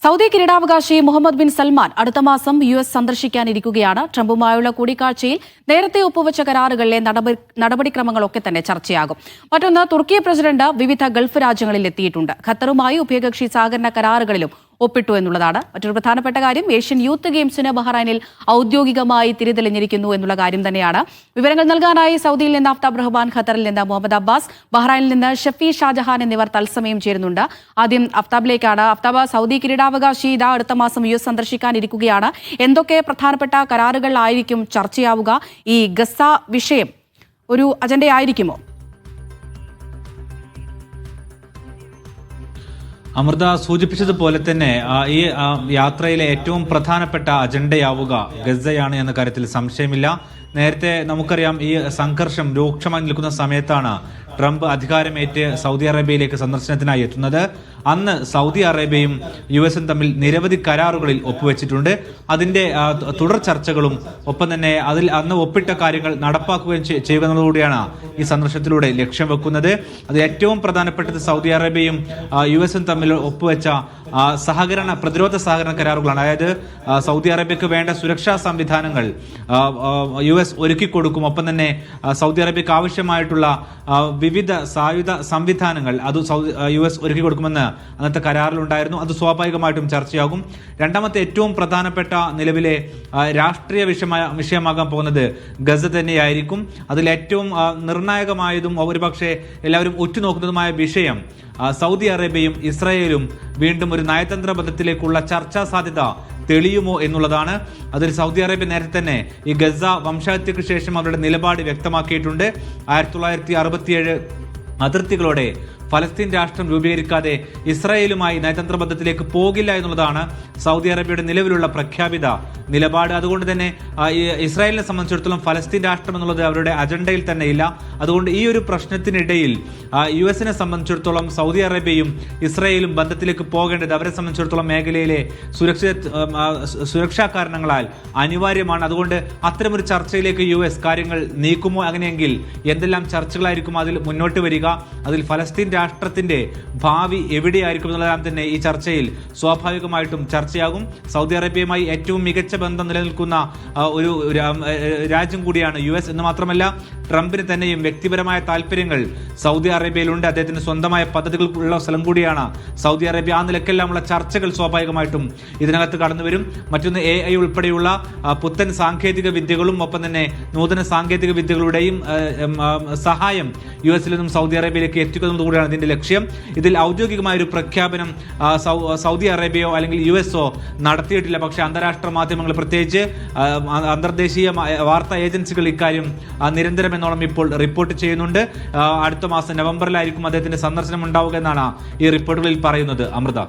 Saudi കിരീടാവകാശി Muhammad bin Salman അടുത്ത മാസം US സന്ദർശിക്കാനിരിക്കുകയാണ്. ട്രംപുമായുള്ള കൂടിക്കാഴ്ചയിൽ നേരത്തെ ഒപ്പുവെച്ച കരാറുകളിലെ നടപടിക്രമങ്ങളൊക്കെ തന്നെ ചർച്ചയാകും. മറ്റൊന്ന്, തുർക്കി പ്രസിഡന്റ് വിവിധ ഗൾഫ് രാജ്യങ്ങളിൽ എത്തിയിട്ടുണ്ട്. ഖത്തറുമായി ഉഭയകക്ഷി സഹകരണ കരാറുകളിലും ഒപ്പിട്ടു എന്നുള്ളതാണ് മറ്റൊരു പ്രധാനപ്പെട്ട കാര്യം. ഏഷ്യൻ യൂത്ത് ഗെയിംസിന് ബഹ്റൈനിൽ ഔദ്യോഗികമായി തിരിതെളിഞ്ഞിരിക്കുന്നു എന്നുള്ള കാര്യം തന്നെയാണ്. വിവരങ്ങൾ നൽകാനായി സൗദിയിൽ നിന്ന് അഫ്താബ് റഹ്മാൻ, ഖത്തറിൽ നിന്ന് മുഹമ്മദ് അബ്ബാസ്, ബഹ്റൈനിൽ നിന്ന് ഷഫി ഷാജഹാൻ എന്നിവർ തത്സമയം ചേരുന്നുണ്ട്. ആദ്യം അഫ്താബിലേക്കാണ്. അഫ്താബ്, സൗദി കിരീടാവകാശി ഇതാ അടുത്ത മാസം US സന്ദർശിക്കാനിരിക്കുകയാണ്. എന്തൊക്കെ പ്രധാനപ്പെട്ട കരാറുകളായിരിക്കും ചർച്ചയാവുക? ഈ ഗസ വിഷയം ഒരു അജണ്ടയായിരിക്കുമോ? അമൃത സൂചിപ്പിച്ചതുപോലെ തന്നെ ഈ യാത്രയിലെ ഏറ്റവും പ്രധാനപ്പെട്ട അജണ്ടയാവുക ഗസയാണ് എന്ന കാര്യത്തിൽ സംശയമില്ല. നേരത്തെ നമുക്കറിയാം, ഈ സംഘർഷം രൂക്ഷമായി നിൽക്കുന്ന സമയത്താണ് ട്രംപ് അധികാരമേറ്റ് സൗദി അറേബ്യയിലേക്ക് സന്ദർശനത്തിനായി എത്തുന്നത്. അന്ന് സൗദി അറേബ്യയും US തമ്മിൽ നിരവധി കരാറുകളിൽ ഒപ്പുവെച്ചിട്ടുണ്ട്. അതിൻ്റെ തുടർ ചർച്ചകളും ഒപ്പം തന്നെ അതിൽ അന്ന് ഒപ്പിട്ട കാര്യങ്ങൾ നടപ്പാക്കുകയും ചെയ്യുന്നതോടുകൂടിയാണ് ഈ സന്ദർശനത്തിലൂടെ ലക്ഷ്യം വെക്കുന്നത്. അത് ഏറ്റവും പ്രധാനപ്പെട്ടത് സൗദി അറേബ്യയും US തമ്മിൽ ഒപ്പുവെച്ച പ്രതിരോധ സഹകരണ കരാറുകളാണ്. അതായത് സൗദി അറേബ്യക്ക് വേണ്ട സുരക്ഷാ സംവിധാനങ്ങൾ US ഒരുക്കി കൊടുക്കും. ഒപ്പം തന്നെ സൗദി അറേബ്യക്ക് ആവശ്യമായിട്ടുള്ള വിവിധ സായുധ സംവിധാനങ്ങൾ അത് US ഒരുക്കി കൊടുക്കുമെന്ന് അന്നത്തെ കരാറിലുണ്ടായിരുന്നു. അത് സ്വാഭാവികമായിട്ടും ചർച്ചയാകും. രണ്ടാമത്തെ ഏറ്റവും പ്രധാനപ്പെട്ട നിലവിലെ രാഷ്ട്രീയ വിഷയമാകാൻ പോകുന്നത് ഗസ തന്നെയായിരിക്കും. അതിൽ ഏറ്റവും നിർണായകമായതും ഒരുപക്ഷെ എല്ലാവരും ഉറ്റുനോക്കുന്നതുമായ വിഷയം സൗദി അറേബ്യയും ഇസ്രായേലും വീണ്ടും ഒരു നയതന്ത്ര ബന്ധത്തിലേക്കുള്ള ചർച്ചാ സാധ്യത തെളിയുമോ എന്നുള്ളതാണ്. അതിൽ സൗദി അറേബ്യ നേരത്തെ തന്നെ ഈ ഗസ വംശഹത്യക്ക് ശേഷം അവരുടെ നിലപാട് വ്യക്തമാക്കിയിട്ടുണ്ട്. 1967 അതിർത്തികളോടെ ഫലസ്തീൻ രാഷ്ട്രം രൂപീകരിക്കാതെ ഇസ്രായേലുമായി നയതന്ത്ര ബന്ധത്തിലേക്ക് പോകില്ല എന്നുള്ളതാണ് സൗദി അറേബ്യയുടെ നിലവിലുള്ള പ്രഖ്യാപിത നിലപാട്. അതുകൊണ്ട് തന്നെ ഇസ്രായേലിനെ സംബന്ധിച്ചിടത്തോളം ഫലസ്തീൻ രാഷ്ട്രം എന്നുള്ളത് അവരുടെ അജണ്ടയിൽ തന്നെ ഇല്ല. അതുകൊണ്ട് ഈ ഒരു പ്രശ്നത്തിനിടയിൽ US സംബന്ധിച്ചിടത്തോളം സൗദി അറേബ്യയും ഇസ്രായേലും ബന്ധത്തിലേക്ക് പോകേണ്ടത് അവരെ സംബന്ധിച്ചിടത്തോളം മേഖലയിലെ സുരക്ഷാ കാരണങ്ങളാൽ അനിവാര്യമാണ്. അതുകൊണ്ട് അത്തരമൊരു ചർച്ചയിലേക്ക് US കാര്യങ്ങൾ നീക്കുമോ? അങ്ങനെയെങ്കിൽ എന്തെല്ലാം ചർച്ചകളായിരിക്കും അതിൽ മുന്നോട്ട് വരിക? അതിൽ ഫലസ്തീൻ രാഷ്ട്രത്തിന്റെ ഭാവി എവിടെയായിരിക്കും എന്നുള്ളതെല്ലാം തന്നെ ഈ ചർച്ചയിൽ സ്വാഭാവികമായിട്ടും ചർച്ചയാകും. സൗദി അറേബ്യയുമായി ഏറ്റവും മികച്ച ബന്ധം നിലനിൽക്കുന്ന ഒരു രാജ്യം കൂടിയാണ് US എന്ന് മാത്രമല്ല, ട്രംപിന് തന്നെയും വ്യക്തിപരമായ താല്പര്യങ്ങൾ സൗദി അറേബ്യയിലുണ്ട്. അദ്ദേഹത്തിന് സ്വന്തമായ പദ്ധതികൾക്കുള്ള സ്ഥലം കൂടിയാണ് സൗദി അറേബ്യ. ആ നിലക്കെല്ലാമുള്ള ചർച്ചകൾ സ്വാഭാവികമായിട്ടും ഇതിനകത്ത് കടന്നുവരും. മറ്റൊന്ന്, AI ഉൾപ്പെടെയുള്ള പുത്തൻ സാങ്കേതിക വിദ്യകളും ഒപ്പം തന്നെ നൂതന സാങ്കേതിക വിദ്യകളുടെയും സഹായം US നിന്നും സൗദി അറേബ്യയിലേക്ക് എത്തിക്കുന്നത് കൂടിയാണ് ഇതിന്റെ ലക്ഷ്യം. ഇതിൽ ഔദ്യോഗികമായ ഒരു പ്രഖ്യാപനം സൗദി അറേബ്യയോ അല്ലെങ്കിൽ US നടത്തിയിട്ടില്ല. പക്ഷേ അന്താരാഷ്ട്ര മാധ്യമങ്ങൾ, പ്രത്യേകിച്ച് അന്തർദേശീയ വാർത്താ ഏജൻസികൾ ഇക്കാര്യം നിരന്തരം എന്നോളം ഇപ്പോൾ റിപ്പോർട്ട് ചെയ്യുന്നുണ്ട്. അടുത്ത മാസം നവംബറിലായിരിക്കും അദ്ദേഹത്തിന്റെ സന്ദർശനം ഉണ്ടാവുക എന്നാണ് ഈ റിപ്പോർട്ടുകളിൽ പറയുന്നത്. അമൃത.